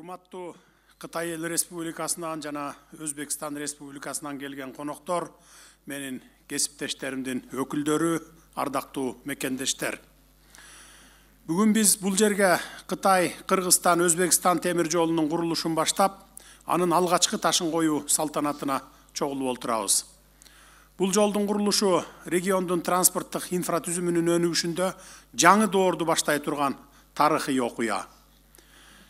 Урматтуу Кытай Эл Республикасынан жана Өзбекстан Республикасынан келген коноктор, менин кесиптештеримдин өкүлдөрү, ардактуу мекендештер. Бүгүн биз бул жерге Кытай, Кыргызстан, Өзбекстан темир жолунун курулушун баштап, анын алгачкы ташын коюу салтанатына чогулуп отурабыз. Бул жолдун курулушу региондун транспорттук инфратүзүмүнүн өнүгүшүндө жаңы доорду баштай турган тарыхый окуя.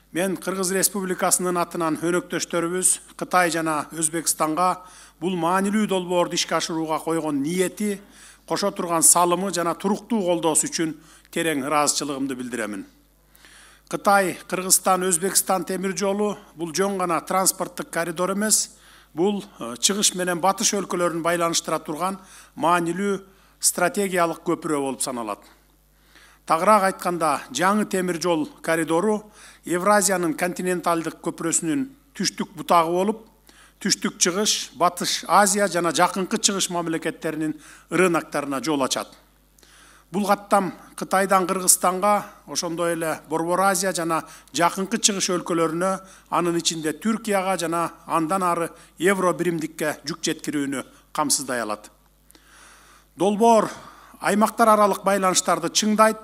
Мен Кыргыз Республикасынын атынан өнөктөштөрүбүз Кытай жана Өзбекстанга бул маанилүү долбоорду ишке ашырууга койгон ниети, кошо турган салымы жана туруктуу колдоосу үчүн терең ыраазычылыгымды билдиремин. Кытай, Кыргызстан, Өзбекстан темир жолу бул жөн гана транспорттук коридор эмес, бул чыгыш менен батыш өлкөлөрүн байланыштыра турган маанилүү стратегиялык көпүрө болуп саналат. Тагыраак айтканда, жаңы темир жол коридору Евразиянын континенталдык көпүрөсүнүн түштүк бутагы болуп, түштүк чыгыш, Батыш Азия жана жакынкы чыгыш мамлекеттеринин рыноктарына жол ачат. Бул каттам Кытайдан Кыргызстанга, ошондой эле Борбор Азия жана жакынкы чыгыш өлкөлөрүнө, анын ичинде Түркияга жана андан ары евро биримдикке жүк жеткирүүнү камсыздай алат. Долбоор аймактар аралык байланыштарды чыңдайт,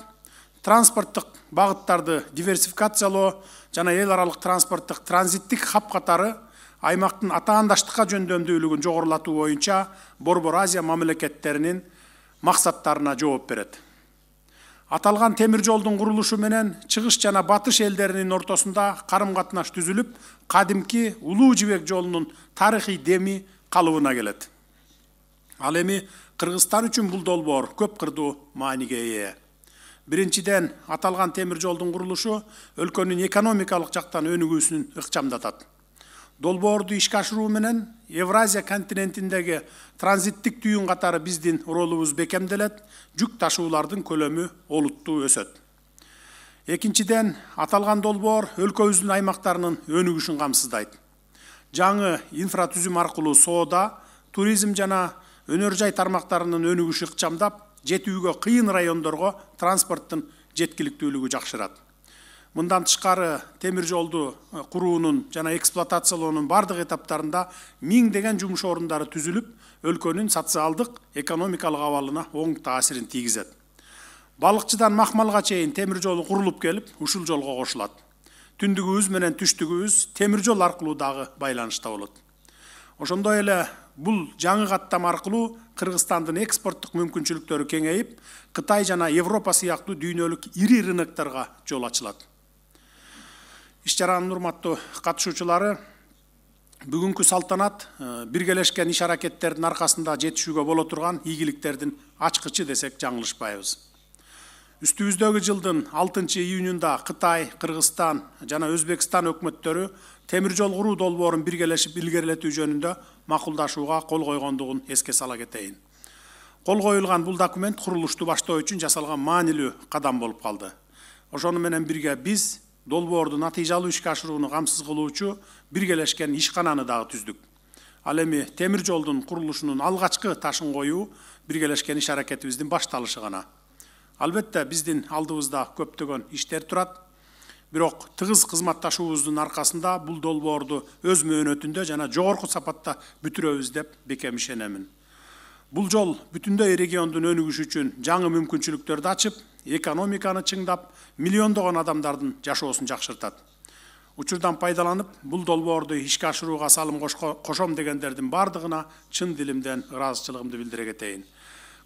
транспорттук багыттарды диверсификациялоо жана эл аралык транспорттук транзиттик хаб катары аймактын атаандаштыкка жөндөмдүүлүгүн жогорулатуу боюнча Борбор Азия мамлекеттеринин максаттарына жооп берет. Аталган темир жолдун курулушу менен чыгыш жана батыш элдеринин ортосунда карым-катнаш түзүлүп, кадимки Улуу Жибек жолунун тарыхый деми калыбына келет. Ал эми Кыргызстан үчүн бул долбоор көп кырдуу мааниге ээ. Биринчиден, аталган темир жолдун курулушу өлкөнүн экономикалык жактан өнүгүүсүн ыкчамдатат. Долбоорду ишке ашыруу менен Евразия континентиндеги транзиттик түйүн катары биздин ролубуз бекемделет, жүк ташуулардын көлөмү олуттуу өсөт. Экинчиден, аталган долбоор өлкөбүздүн аймактарынын өнүгүшүн камсыздайт. Жаңы инфратүзүм аркылуу соода, туризм жана өнөр жай тармактарынын өнүгүшү ыкчамдап, жетүүгө кыйын райондорго транспорттун жеткиликтүүлүгү жакшырат. Мындан тышкары темир жолду куруунун жана эксплуатациялоонун бардык этаптарында миңдеген жумуш орундары түзүлүп, өлкөнүн социалдык, экономикалык абалына оң таасирин тийгизет. Балыкчыдан Махмалга чейин темир жолу курулуп келип, ушул жолго кошулат. Түндүгүбүз менен түштүгүбүз темир жол аркылуу дагы байланышта болот. Ошондой эле бул жаңы каттам аркылуу Кыргызстандын экспорттук мүмкүнчүлүктөрү кеңейип, Кытай жана Европа сыяктуу дүйнөлүк ири рынокторго жол ачылат. Иш-чаранын урматтуу катышуучулары, бүгүнкү салтанат биргелешкен иш-аракеттердин аркасында жетишүүгө боло турган ийгиликтердин ачкычы десек жаңылышпайбыз. Үстүбүздөгү жылдын 6-июнунда Кытай, Кыргызстан жана Өзбекстан өкмөттөрү темир жол куруу долбоорун биргелешип илгерилетүү жөнүндө макулдашууга кол койгондугун эске сала кетейин. Кол коюлган бул документ курулушту баштоо үчүн жасалган маанилүү кадам болуп калды. Ошону менен бирге биз долбоорду натыйжалуу ишке ашырууну камсыз кылуучу биргелешкен ишкананы дагы түздүк. Ал эми темир жолдун курулушунун алгачкы ташын коюу биргелешкен иш-аракетибиздин башталышы гана. Албетте биздин алдыбызда көптөгөн иштер турат. Бирок тыгыз кызматташуубуздун аркасында бул долбоорду өз мөөнөтүндө жана жогорку сапатта бүтүрөбүз деп бекем ишенемин. Бул жол бүтүндөй региондун өнүгүшү үчүн жаңы мүмкүнчүлүктөрдү ачып, экономиканы чыңдап, миллиондогон адамдардын жашоосун жакшыртат. Учурдан пайдаланып, бул долбоорду ишке ашырууга салым кошом дегендердин бардыгына чын дилимден ыраазычылыгымды билдире кетейин.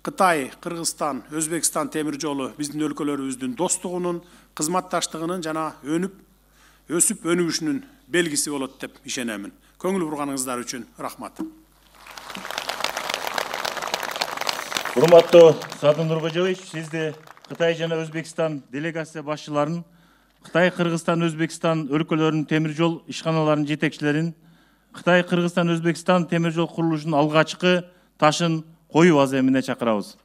Кытай, Кыргызстан, Өзбекстан темир жолу биздин өлкөлөрүбүздүн достугунун, кызматташтыгынын жана өсүп өнүгүшүнүн белгиси болот деп ишенемин. Көңүл бурганыңыздар үчүн рахмат. Урматтуу Садыр Нуркожоевич, сизди Кытай жана Өзбекстан делегация башчыларын, Кытай, Кыргызстан, Өзбекстан өлкөлөрүнүн темир жол ишканаларынын жетекчилерин, Кытай, Кыргызстан, Өзбекстан темир жол курулушунун алгачкы ташын коюу аземине чакырабыз.